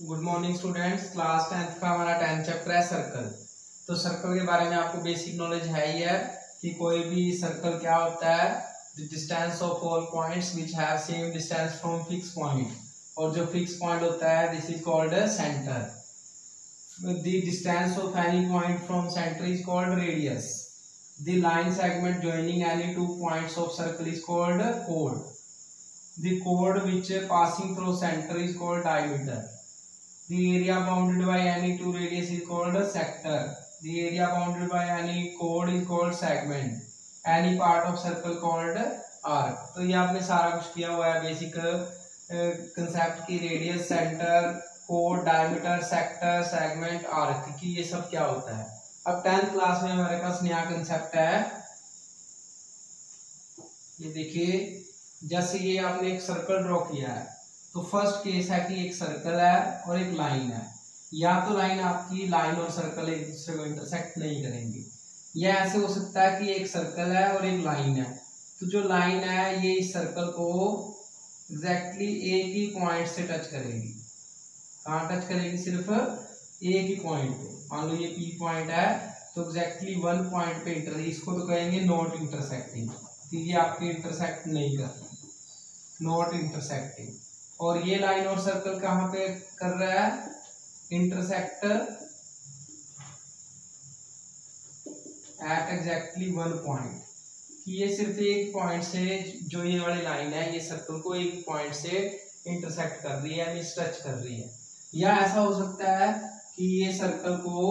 Good morning students. Class 10th का हमारा 10th chapter है सर्कल। तो सर्कल के बारे में आपको बेसिक नॉलेज है ही है कि कोई भी सर्कल क्या होता है, the distance of all points which have same distance from fix point, और जो फिक्स पॉइंट होता है this is called centre. The distance of any point from centre is called radius. The line segment joining any two points of circle is called chord. The chord which passing through center is called diameter. The area bounded by any two radius is called sector. The area bounded by any chord is called segment. Any part of circle called arc. तो ये आपने सारा कुछ किया हुआ है basic concept की, radius, centre, chord, diameter, sector, segment, arc की ये सब क्या होता है। अब 10th क्लास में हमारे पास नया कंसेप्ट है, ये देखिए। जैसे ये आपने एक सर्कल ड्रॉ किया है तो फर्स्ट केस है कि एक सर्कल है और एक लाइन है। या तो लाइन आपकी लाइन और सर्कल एक दूसरे को इंटरसेक्ट नहीं करेंगे, या ऐसे हो सकता है कि एक सर्कल है और एक लाइन है। तो जो लाइन है ये इस सर्कल को एग्जैक्टली एक ही पॉइंट से टच करेगी। कहाँ टच करेगी? सिर्फ एक ही पॉइंट पे। मान लो ये पी पॉइंट है तो एग्जैक्टली वन पॉइंट पे इंटर, इसको तो कहेंगे नॉट इंटरसेक्टिंग, तो ये आपके इंटरसेक्ट नहीं कर रही, नॉट इंटरसेक्टिंग। और ये लाइन और सर्कल कहाँ पे कर रहा है? Intersect at exactly one point, कि ये सिर्फ एक पॉइंट से, जो ये वाली लाइन है ये सर्कल को एक पॉइंट से इंटरसेक्ट कर रही है, टच कर रही है। या ऐसा हो सकता है कि ये सर्कल को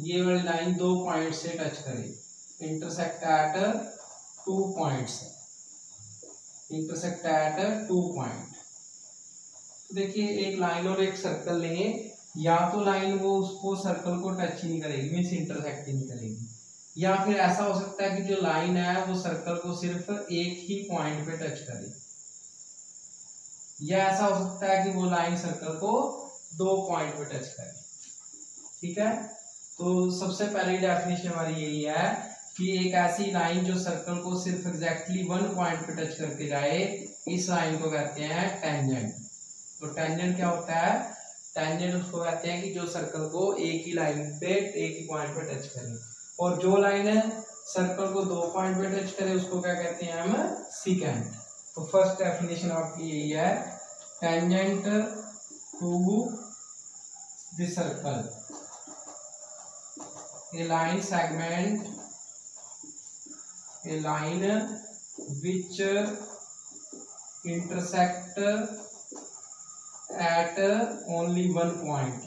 ये वाली लाइन दो पॉइंट से टच करे, intersect at 2 points, intersect at 2 point. तो देखिए एक लाइन और एक सर्कल लेंगे, या तो लाइन वो उसको सर्कल को टच ही नहीं करेगी, मीन्स इंटरसेक्ट ही नहीं करेगी, या फिर ऐसा हो सकता है कि जो लाइन है वो सर्कल को सिर्फ एक ही पॉइंट पे टच करे, या ऐसा हो सकता है कि वो लाइन सर्कल को 2 पॉइंट पे टच करे। ठीक है, तो सबसे पहली डेफिनेशन हमारी यही है कि एक ऐसी लाइन जो सर्कल को सिर्फ एग्जैक्टली वन पॉइंट पे टच करके जाए, इस लाइन को कहते हैं टेंजेंट। तो टेंजेंट क्या होता है? टेंजेंट उसको कहते हैं कि जो सर्कल को एक ही लाइन पे, एक ही पॉइंट पे टच करे, और जो लाइन है सर्कल को 2 पॉइंट पे टच करे उसको क्या कहते हैं हम? सीकेंट। तो फर्स्ट डेफिनेशन आपकी यही है, tangent to the circle, a line segment, a line which intersect at only one point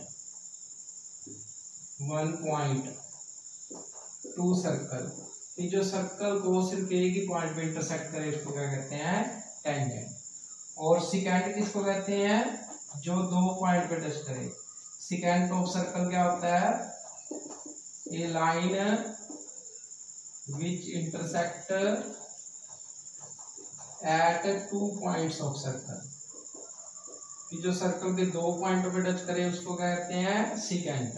to circle। ये जो सर्कल को सिर्फ एक ही पॉइंट पे इंटरसेक्ट करे उसको क्या कहते हैं? टेंजेंट। और सिकेंट किसको कहते हैं? जो 2 पॉइंट पे टच करे। सिकेंट ऑफ सर्कल क्या होता है? A line which intersect at 2 points of circle, कि जो सर्कल के 2 पॉइंटों पे टच करे उसको क्या कहते हैं? सीकेंट।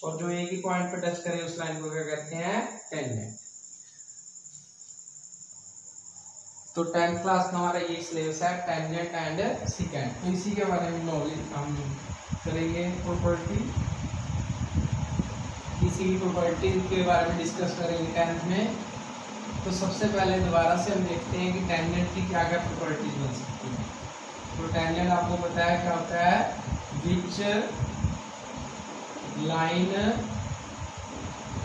और जो एक ही पॉइंट पे टच करे उस लाइन को क्या कहते हैं? टेंजेंट। तो 10th क्लास का हमारा ये सिलेबस है, टेंजेंट एंड सीकेंट। तो इसी के बारे में नॉलेज हम करेंगे, प्रॉपर्टी, इसी प्रॉपर्टी के बारे में डिस्कस करेंगे 10th में। तो सबसे पहले दोबारा से हम देखते हैं कि टेंजेंट की क्या क्या प्रॉपर्टीज बन सकती हैं। तो टेंजेंट आपको पता है क्या होता है? Which line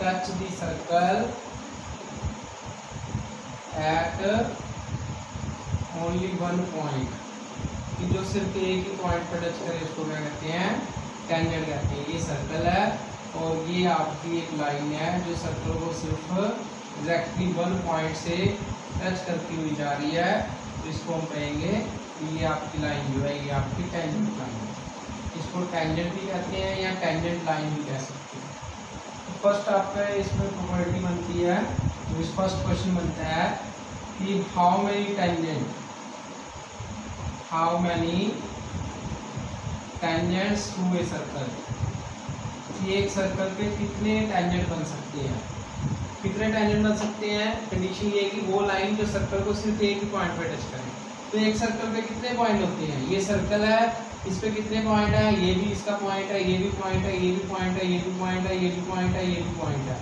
touch the circle eight only one point, कि जो सिर्फ एक ही पॉइंट पर टच करे उसको क्या कहते हैं? टेंजेंट कहते हैं। ये सर्कल है और ये आपकी एक लाइन है जो सर्कल को सिर्फ एग्जैक्टली वन पॉइंट से टच करती हुई जा रही है, तो इसको हम कहेंगे कि ये आपकी लाइन जो है ये आपकी टेंजेंट लाइन है। इसको टेंजेंट भी कहते हैं या टेंजेंट लाइन भी कह सकते हैं। तो फर्स्ट आपका इसमें प्रॉपर्टी बनती है, तो इस फर्स्ट क्वेश्चन बनता है कि how many tangents to a circle, एक सर्कल पे कितने टेंजेंट बन सकते हैं? कितने टेंजेंट बन सकते हैं? कंडीशन ये है कि वो लाइन जो सर्कल को सिर्फ एक ही पॉइंट पे टच करे। तो तो एक सर्कल पे कितने पॉइंट होते हैं, ये सर्कल है, इस पे कितने पॉइंट है, ये भी इसका पॉइंट है, ये भी पॉइंट है, ये भी पॉइंट है, ये भी पॉइंट है, ये भी पॉइंट है, ये भी पॉइंट है।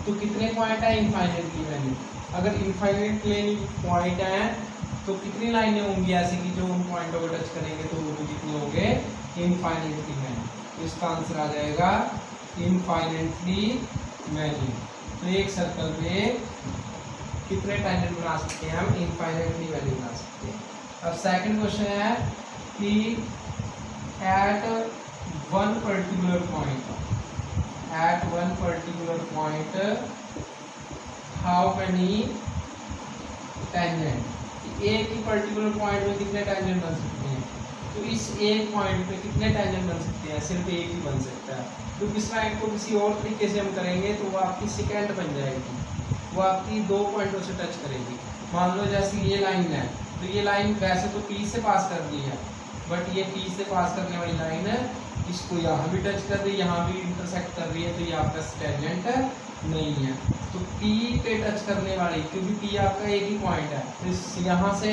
तो कितने पॉइंट है, इनफाइनाइटली मैनी। अगर इनफाइनाइटली पॉइंट है तो कितनी लाइनें होंगी ऐसी कि जो उन पॉइंटों को टच करेंगे तो वो भी कितने होंगे, इनफाइनाइटली मैनी। इसका आंसर आ जाएगा इनफाइनाइटली मैनी। तो एक सर्कल पे कितने टेंजेंट बना सकते हैं हम, इनफाइनाइटली मैनी बना सकते हैं। अब सेकंड क्वेश्चन है कि at one particular point how many tangent, एक ही पर्टिकुलर पॉइंट में कितने टेंजेंट बन सकते हैं। तो इस एक पॉइंट पे कितने टेंजेंट बन सकते हैं, सिर्फ एक ही बन सकता है। तो इस लाइन को किसी और तरीके से हम करेंगे तो वो आपकी सेकेंड बन जाएगी, वो आपकी दो पॉइंटों से टच करेगी। मान लो जैसे ये लाइन है, तो ये लाइन वैसे तो P से पास कर दी है, बट ये P से पास करने वाली लाइन है, इसको यहाँ भी टच कर रही है, यहाँ भी इंटरसेक्ट कर रही है, तो ये आपका टेंजेंट नहीं है। तो P पे टच करने वाली, क्योंकि P आपका एक ही पॉइंट है, तो यहाँ से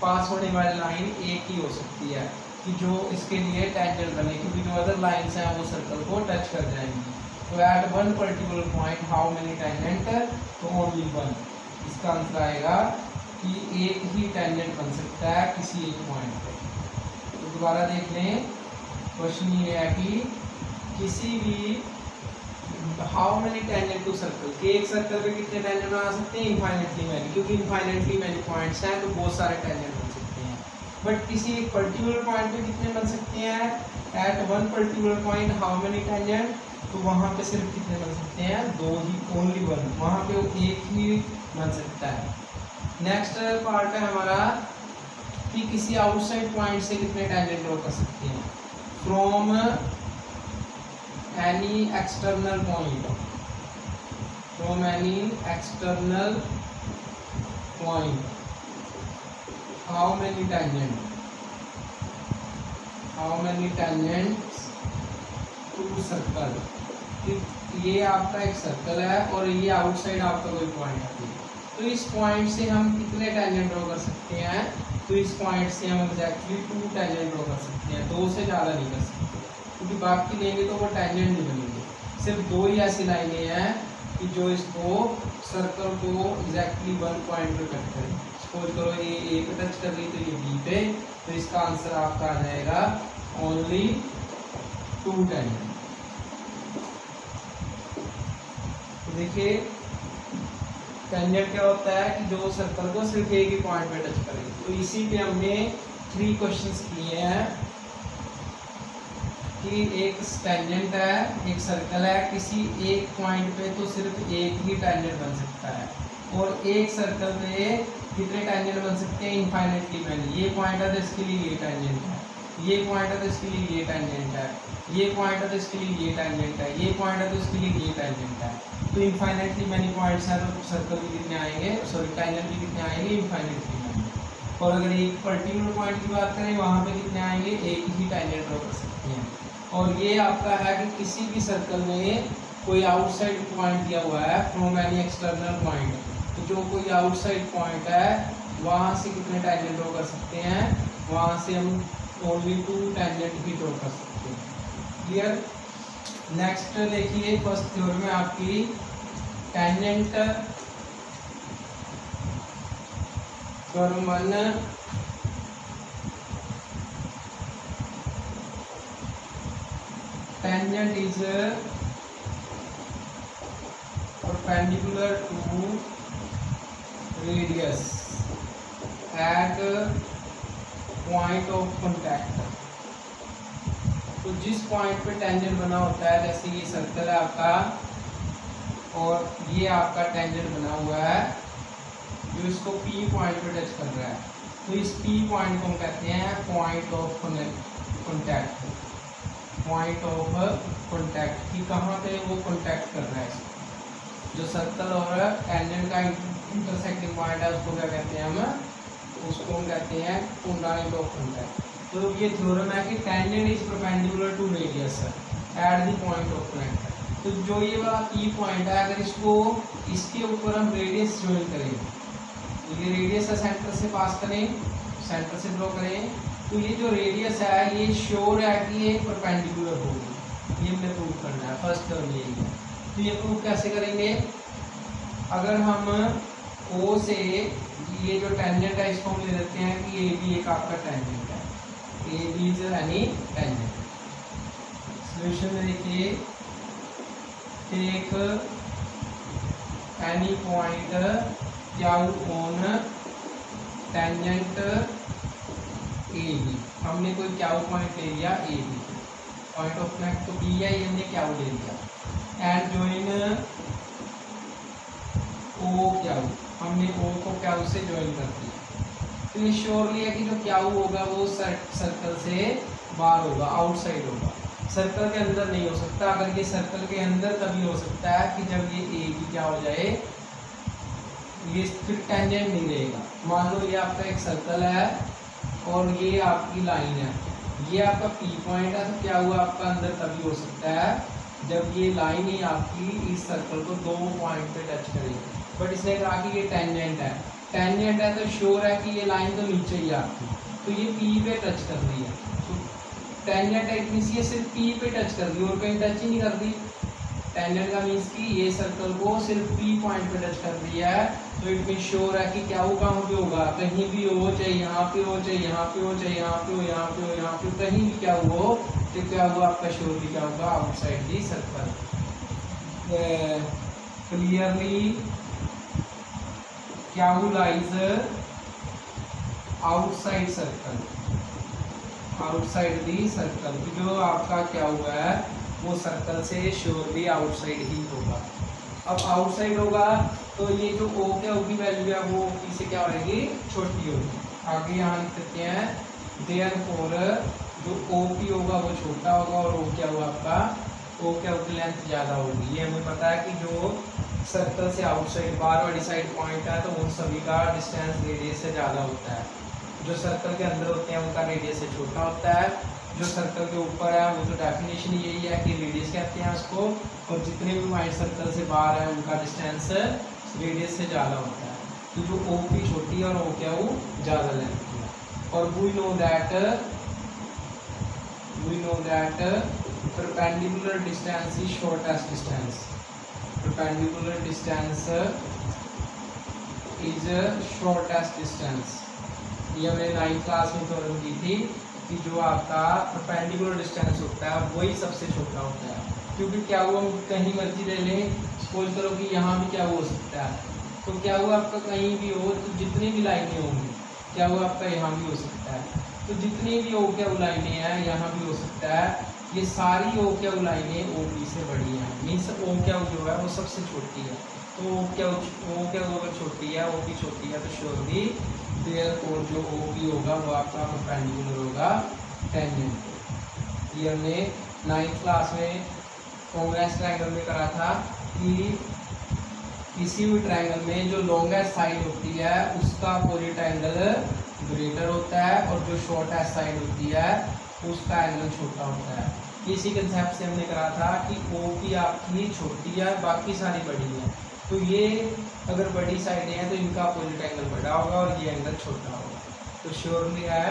पास होने वाली लाइन एक ही हो सकती है कि जो इसके लिए टेंजेंट बने, क्योंकि जो अदर लाइन्स हैं वो सर्कल को टच कर जाएंगी। तो at one particular point how many tangent, तो ओनली वन। इसका आंसर आएगा कि एक ही टेंजेंट बन सकता है किसी एक पॉइंट पे। तो दोबारा देख लें, क्वेश्चन ये है कि किसी भी how many tangent to circle, कि एक सर्कल पे कितने टेंजेंट बना सकते हैं, इनफाइनाइटली मैनी, क्योंकि इनफाइनाइटली मैनी पॉइंट्स हैं तो बहुत सारे टेंजेंट बन सकते हैं। बट किसी एक पर्टिकुलर पॉइंट पे कितने बन सकते हैं, at one particular point how many tangent, तो वहाँ पे सिर्फ कितने बन सकते हैं, दो ही, ओनली वन, वहाँ पे एक ही बन सकता है। नेक्स्ट पार्ट है हमारा कि किसी आउटसाइड पॉइंट से कितने टेंजेंट ड्रॉ कर सकते हैं, from any external point, from any external point how many tangent, how many tangents to circle. ये आपका एक सर्कल है और ये आउटसाइड आपका कोई पॉइंट है, तो इस पॉइंट से हम कितने टेंजेंट ड्रॉ कर सकते हैं, तो इस पॉइंट से हम एग्जैक्टली 2 टेंजेंट ड्रॉ कर सकते हैं, 2 से ज़्यादा नहीं कर सकते, क्योंकि बाकी लेंगे तो वो टेंजेंट नहीं बनेंगे। सिर्फ 2 ही ऐसी लाइनें हैं कि जो इसको सर्कल को एग्जैक्टली वन पॉइंट पे कट करें। सपोज करो ये ए पे टच कर रही तो ये बी पे, तो इसका आंसर आपका आ जाएगा ओनली 2 टेंजेंट। तो देखिए टेंजेंट क्या होता है कि जो सर्कल को सिर्फ एक ही पॉइंट पे टच करेगी। तो इसी पे हमने 3 क्वेश्चंस किए हैं कि एक टेंजेंट है, एक सर्कल है, किसी एक पॉइंट पे तो सिर्फ एक ही टेंजेंट बन सकता है, और एक सर्कल पे कितने टेंजेंट बन सकते हैं, इनफाइनाइटली मैनी। ये पॉइंट है तो इसके लिए ये टेंजेंट है, ये पॉइंट है तो इसके लिए ये टेंजेंट है, ये पॉइंट है तो इसके लिए ये टेंजेंट है, ये पॉइंट है तो इसके लिए ये टेंजेंट है। तो इनफाइनाइटली मैनी पॉइंट्स हैं तो सर्कल भी कितने आएंगे, सॉरी टेंजेंट भी कितने आएंगे, इनफाइनाइटली मैनी। और अगर एक पर्टिकुलर पॉइंट की बात करें वहाँ पे कितने आएंगे, एक ही टेंजेंट ड्रॉ कर सकते हैं। और ये आपका है कि किसी भी सर्कल में कोई आउटसाइड पॉइंट दिया हुआ है, फ्रॉम एनी एक्सटर्नल पॉइंट, तो जो कोई आउटसाइड पॉइंट है वहाँ से कितने टेंजेंट ड्रॉ कर सकते हैं, वहाँ से हम ओनली 2 टेंजेंट ही ड्रॉ कर सकते हैं। क्लियर। नेक्स्ट देखिए फर्स्ट थ्योरम में आपकी tangent theorem 1 tangent is perpendicular to radius at point of contact। तो जिस पॉइंट पे टेंजेंट बना होता है, जैसे ये सर्कल है आपका और ये आपका टेंजेंट बना हुआ है जो इसको P पॉइंट पे टच कर रहा है, तो इस P पॉइंट को हम कहते हैं point of contact. Point of contact कि कहाँ पे वो कॉन्टैक्ट कर रहा है, जो सर्कल और टेंजेंट का इंटरसेक्टिंग पॉइंट है उसको क्या कहते हैं हम, उसको हम कहते हैं पॉइंट ऑफ कॉन्टैक्ट। तो ये थ्योरम है कि tangent is perpendicular to radius at the point of contact. तो जो ये वाला P पॉइंट है, अगर इसको इसके ऊपर हम रेडियस ज्वाइन करें, तो ये रेडियस है सेंटर से पास करें, सेंटर से ड्रॉ करें तो ये जो रेडियस है ये श्योर है कि ये परपेंडिकुलर होगी, ये हमें प्रूव करना है, फर्स्ट टर्म यही है। तो ये प्रूव कैसे करेंगे, अगर हम ओ से ये जो टेंजेंट है इसको हम ले लेते हैं कि ए भी एक आपका टेंजेंट है, A B is any tangent. Solution में देखिए, take any point Q on tangent A B, हमने कोई क्यू पॉइंट ले लिया A B, point of connect तो बी है, ये हमने क्यू ले लिया, एंड ज्वाइन ओ क्यू, हमने ओ को क्यू से ज्वाइन कर दिया। तो ये श्योरली है कि जो क्यू होगा वो सर्कल से बाहर होगा, आउटसाइड होगा, सर्कल के अंदर नहीं हो सकता। अगर ये सर्कल के अंदर तभी हो सकता है कि जब ये ए बी क्या हो जाए, ये फिर टेंजेंट नहीं रहेगा। मान लो ये आपका एक सर्कल है और ये आपकी लाइन है, ये आपका पी पॉइंट है, तो क्या हुआ आपका अंदर तभी हो सकता है जब ये लाइन ही आपकी इस सर्कल को दो पॉइंट पे टच करेगी। बट इसने कहा कि ये टेंजेंट है, टेंजेंट है तो श्योर है कि ये लाइन तो नीचे ही आपकी, तो ये पी पे टच कर रही है, तो टेंजेंट है इट मींस ये सिर्फ पी पे टच कर रही है और कहीं टच ही नहीं कर रही। टेंजेंट का मीन्स कि ये सर्कल को सिर्फ पी पॉइंट पे टच कर रही है, तो इट मीन श्योर है कि क्या वो कहाँ पे होगा, कहीं भी हो, चाहे यहाँ पे हो, चाहे यहाँ पे हो, चाहे यहाँ पे हो, यहाँ पे हो, यहाँ पे, कहीं भी क्या हो, तो क्या हुआ आपका श्योरली क्या होगा, आउटसाइड दी सर्कल। क्लियरली क्या lies outside circle, outside the circle, जो आपका क्या हुआ है वो सर्कल से श्योरली आउटसाइड ही होगा। अब आउटसाइड होगा तो ये जो ओ क्या होगी वैल्यू है वो पी से क्या होगी, छोटी होगी। आगे यहाँ लिख सकते हैं देयरफॉर जो ओ पी होगा वो छोटा होगा और ओ क्या हुआ आपका, ओ क्या होगी लेंथ ज़्यादा होगी। ये हमें पता है कि जो सर्कल से आउटसाइड बाहर वाली साइड पॉइंट है तो उन सभी का डिस्टेंस रेडियस से ज़्यादा होता है, जो सर्कल के अंदर होते हैं उनका रेडियस से छोटा होता है, जो सर्कल के ऊपर है वो तो डेफिनेशन यही है कि रेडियस कहते हैं उसको, और जितने भी पॉइंट सर्कल से बाहर है उनका डिस्टेंस रेडियस से ज़्यादा होता है। तो जो ओ पी छोटी है और ओ क्या वो ज़्यादा लेंथ की है। और we know that perpendicular distance is shortest distance, perpendicular distance is shortest distance. ये हमने 9th क्लास में थ्योरम की थी कि जो आपका परपेंडिकुलर डिस्टेंस होता है वही सबसे छोटा होता है, क्योंकि क्या हुआ हम कहीं मर्जी ले लें, सपोज करो कि यहाँ भी क्या हो सकता है, तो क्या हुआ आपका कहीं भी हो तो जितनी भी लाइनें होंगी क्या हुआ आपका यहाँ भी हो सकता है, तो जितनी भी ओ क्या लाइनें हैं यहाँ भी हो सकता है, ये सारी ओ क्या लाइनें ओ बी से बड़ी हैं, मीन्स ओ क्या जो है वो सबसे छोटी है, तो ओ क्या अगर छोटी है, ओ बी छोटी है, तो श्योरली देयरफॉर जो ओ बी होगा वो आपका परपेंडिकुलर होगा टेंजेंट। ये हमने 9th क्लास में कॉन्वेक्स ट्रायंगल में करा था कि किसी भी ट्रायंगल में जो लॉन्गेस्ट साइड होती है उसका अपोजिट एंगल ग्रेटर होता है और जो शॉर्टेस्ट साइड होती है उसका एंगल छोटा होता है। इसी कंसेप्ट से हमने करा था कि ओ की आपकी छोटी है बाकी सारी बड़ी है, तो ये अगर बड़ी साइडें हैं तो इनका अपोजिट एंगल बड़ा होगा और ये एंगल छोटा होगा। तो श्योरली है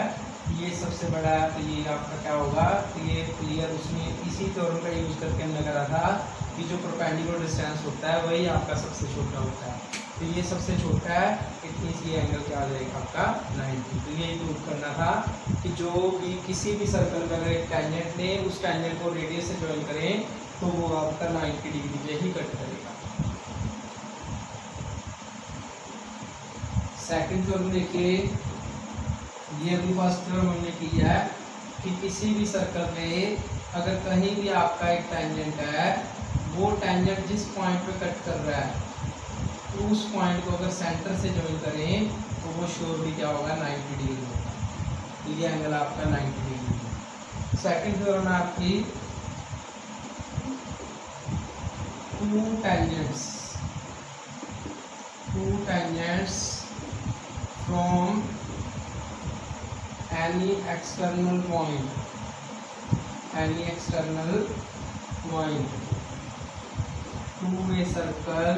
ये सबसे बड़ा है तो ये आपका क्या होगा, तो ये क्लियर उसमें इसी थ्योरम का यूज़ करके हमने करा था कि जो परपेंडिकुलर डिस्टेंस होता है वही आपका सबसे छोटा होता है, तो ये सबसे छोटा है इतनी सी एंगल क्या आ जाएगा आपका 90। तो यही प्रूव करना था कि जो भी किसी भी सर्कल में अगर एक टेंजेंट ने उस टेंजेंट को रेडियस से ज्वाइन करें तो वो आपका 90 डिग्री पे ही कट करेगा। सेकंड थ्योरम देखिए, ये अभी फर्स्ट थ्योरम हमने किया है कि किसी भी सर्कल में अगर कहीं भी आपका एक टेंजेंट है वो टेंजेंट जिस पॉइंट पे कट कर रहा है तो उस पॉइंट को अगर सेंटर से ज्वाइन करें तो वो श्योरली क्या होगा 90 डिग्री होगा, तो ये एंगल आपका 90 डिग्री है। सेकंड थ्योरम है आपकी to tangents from any external point to a circle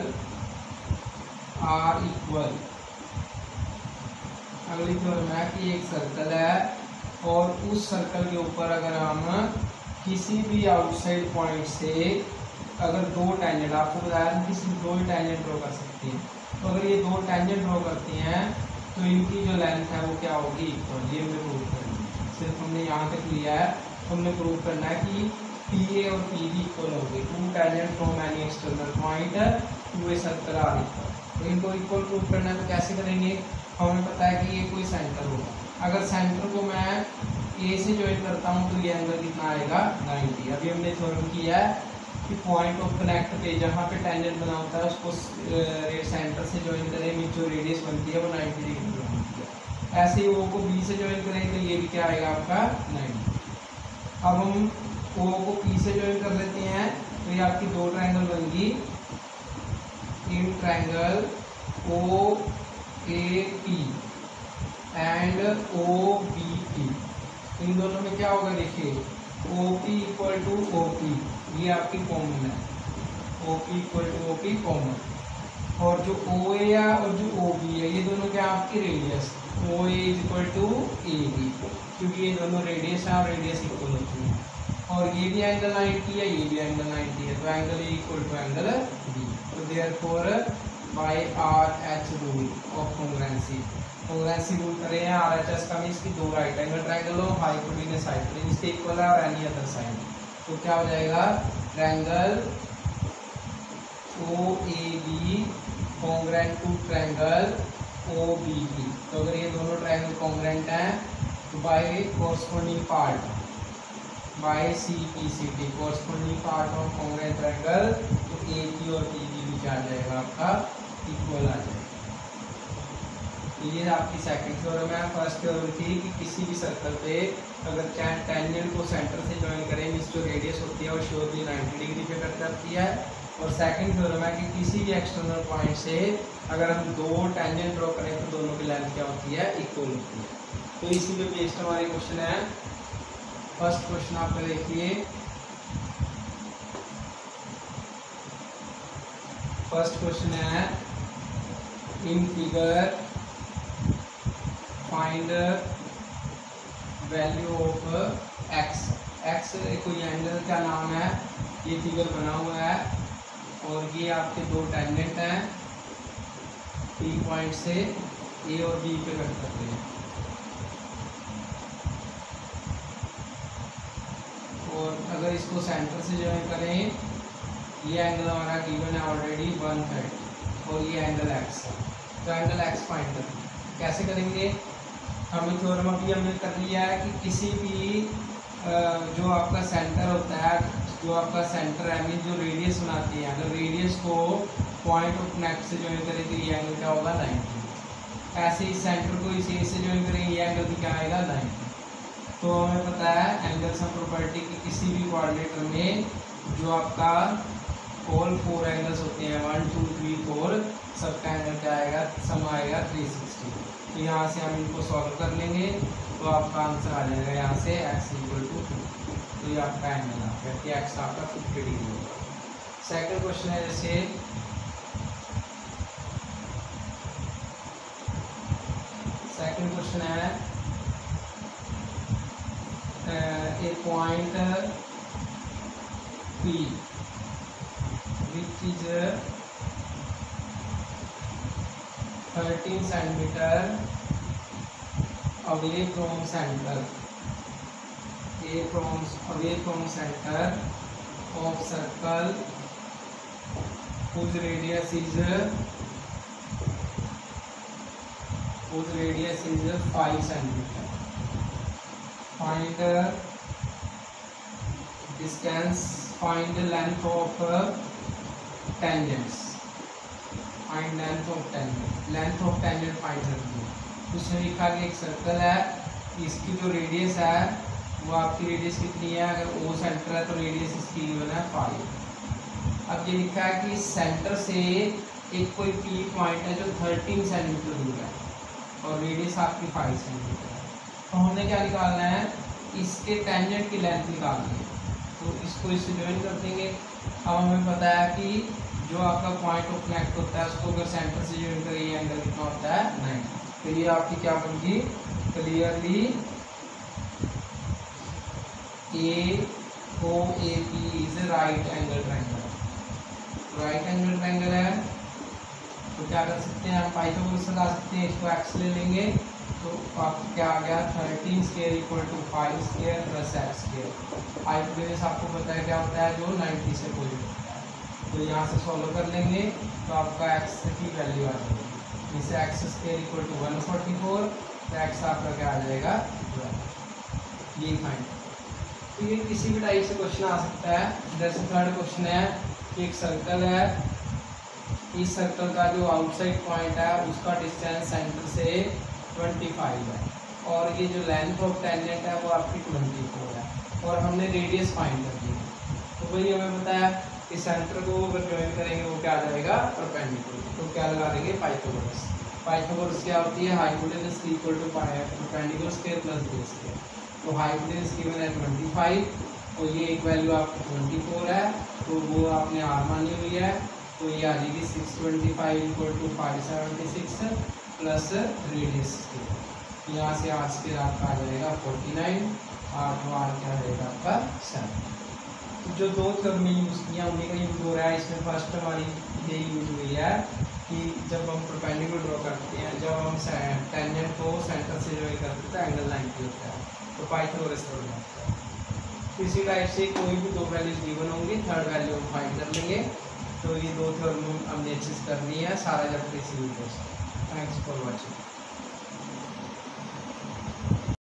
are equal अगली थ्योरम है कि एक सर्कल है और उस सर्कल के ऊपर अगर हम किसी भी आउटसाइड पॉइंट से अगर दो टेंजेंट, आपको बताया हम किसी दो ही टेंजेंट ड्रॉ कर सकते हैं, तो अगर ये दो टेंजेंट ड्रॉ करती हैं तो इनकी जो लेंथ है वो क्या होगी, इक्वल। ये हमें प्रूव करना है। सिर्फ हमने यहाँ तक लिया है, हमने प्रूव करना है कि पी ए और पी बी इक्वल होगी। Two tangent from any external point to a circle are equal. तो इनको इक्वल प्रूव करना है तो कैसे करेंगे, हमें पता है कि ये कोई सेंटर होगा। अगर सेंटर को मैं ए से ज्वाइन करता हूँ तो ये एंगल कितना आएगा, 90। अभी हमने थ्योरम किया है कि पॉइंट ऑफ कनेक्ट पे जहाँ पे टेंजेंट बना होता है उसको सेंटर से ज्वाइन करें, मीन जो रेडियस बनती है वो 90 डिग्री बनती है। ऐसे ही ओ को बी से ज्वाइन करें तो ये भी क्या आएगा आपका 90। अब हम ओ को पी से ज्वाइन कर लेते हैं तो ये आपकी दो ट्रायंगल बन गई, इन triangle O A P and O B P. इन दोनों में क्या होगा, देखिए O P equal to O P, ये आपकी कॉमन है, O P equal to O P common. और जो ओ ए है और जो ओ बी है ये दोनों क्या आपकी radius, O A is equal to A B, क्योंकि ये दोनों रेडियस है और रेडियस इक्वल होती है। और ये भी एंगल 90 है, ये भी एंगल 90 है, तो angle A equal to angle B. तो therefore by R H rule of congruency, congruency rule करे हैं आर एच एस का, मीन्स की दो राइट एंगल ट्रायंगल हो, हाइपोटेन्यूस हाइपोटेन्यूस के इक्वल है और एनी अदर साइड, तो क्या हो जाएगा, triangle O A B congruent to triangle O B B. तो अगर ये दोनों ट्रायंगल कॉन्ग्रुएंट हैं तो by corresponding part, by C P C T corresponding part of congruent triangle, तो ए बी और बी बी भी क्या आ जाएगा आपका, इक्वल आ जाएगा। ये आपकी सेकंड थ्योरम है। फर्स्ट थ्योरम थी कि किसी भी सर्कल पे अगर टेंजेंट को सेंटर से ज्वाइन करें, मींस जो रेडियस होती है वो श्योरली 90 डिग्री पे कट करती है। और सेकंड थ्योरम है कि किसी भी एक्सटर्नल पॉइंट से अगर हम दो टेंजेंट ड्रॉ करें तो दोनों की लेंथ क्या होती है, इक्वल होती है। तो इसी पे बेस्ड हमारे क्वेश्चन है। फर्स्ट क्वेश्चन आप देखिए, फर्स्ट क्वेश्चन है in figure find value of x. X कोई एंगल का नाम है, ये फिगर बना हुआ है और ये आपके दो टेंजेंट हैं, पी पॉइंट से ए और बी पे कट करते हैं। और अगर इसको सेंटर से ज्वाइन करें, ये एंगल हमारा गिवन है ऑलरेडी 130 और ये एंगल एक्स है, तो एंगल एक्स फाइंड करेंगे। कैसे करेंगे, हमें थ्योरम अभी हमने कर लिया है कि किसी भी जो आपका सेंटर होता है, जो आपका सेंटर है मीन जो रेडियस बनाती है, अगर रेडियस को पॉइंट ऑफ कनेक्ट से ज्वाइन करें तो ये एंगल क्या होगा, 90। ऐसे ही सेंटर को इस ए से ज्वाइन करेंगे, ये एंगल भी क्या आएगा, 90। तो हमें पता है एंगल सम प्रॉपर्टी की किसी भी कोऑर्डिनेटर में जो आपका ऑल फोर एंगल्स होते हैं 1 2 3 4, सबका एंगल क्या आएगा, सम आएगा 360। तो यहाँ से हम इनको सॉल्व कर लेंगे तो आपका आंसर आ जाएगा यहाँ से x इक्वल टू 2। तो ये आपका एंगल आ गया कि x आपका 50 डिग्री होगा। सेकंड क्वेश्चन है, जैसे सेकंड क्वेश्चन है ए point P which is 13 centimeter away from center, away from center of circle whose radius is 5 centimeter. Find distance, find the length of tangents. Find length of tangent. Length of tangent find करनी है। उसमें लिखा कि एक circle है, इसकी जो radius है वो आपकी रेडियस कितनी है, अगर ओ सेंटर है तो रेडियस इसकी गिवन है 5। अब ये लिखा है कि सेंटर से एक कोई पी पॉइंट है जो 13 सेंटीमीटर दूर है और रेडियस आपकी 5 सेंटीमीटर है। तो हमने क्या निकालना है, इसके टेंजेंट की लेंथ निकालनी है, तो इसको इससे ज्वाइन कर देंगे। अब हमें पता है कि जो आपका पॉइंट ऑफ कनेक्ट होता है उसको अगर सेंटर से ज्वाइन करें ये एंगल कितना होता है, 90। तो ये आपकी क्या होगी, clearly AOAP is a right angle triangle, right angle triangle है। तो क्या कर सकते हैं हम, पाइथागोरस लगा सकते हैं, इसको x ले लेंगे तो आपको क्या आ गया 13 square equal to 5 square plus x square. Hypotenuse आपको पता है क्या होता है, जो 90 से अपोजिट होता है। तो यहाँ से सॉल्व कर लेंगे तो आपका x की वैल्यू आ जाएगी, जिसे x स्क्वायर इक्वल टू 144, तो x आपका क्या आ जाएगा 12। ये फाइंड। तो ये किसी भी टाइप से क्वेश्चन आ सकता है। जैसे थर्ड क्वेश्चन है कि एक सर्कल है, इस सर्कल का जो आउटसाइड पॉइंट है उसका डिस्टेंस सेंटर से 25 है, और ये जो लेंथ ऑफ टेंजेंट है वो आपकी 24 है, और हमने रेडियस फाइंड कर दी। तो वही हमें पता है कि सेंटर को अगर ज्वाइन करेंगे वो क्या आ जाएगा, परपेंडिकुलर। तो क्या लगा देंगे, पाइथागोरस। पाइथागोरस क्या होती है, hypotenuse equal to perpendicular square plus base square. तो हाइपोटेनस गिवन है 25 और ये एक वैल्यू आपकी 24 है, तो वो आपने आर मानी हुई है, तो ये आ जाएगी 625 equal to 576 plus radius square. यहाँ से आर स्क्वायर आपका आ जाएगा 49, आर क्या रहेगा आपका 7। तो जो दो थ्योरम यूज़ किया उन्हीं का यूज हो रहा है इसमें। फर्स्ट हमारी ये यूज हुई है कि जब हम परपेंडिकुलर ड्रॉ करते हैं, जब हम टेंजेंट को सेंटर से जो करते हैं तो एंगल 90 होता है, तो पाइथागोरस थ्योरम होता है। इसी टाइप से कोई भी दो वैल्यूज गिवन होंगी, थर्ड वैल्यू हम फाइंड कर लेंगे। तो ये दो थ्योरम हमने अच्छे से करनी है, सारा चैप्टर इसी वीडियो से। Thanks for watching.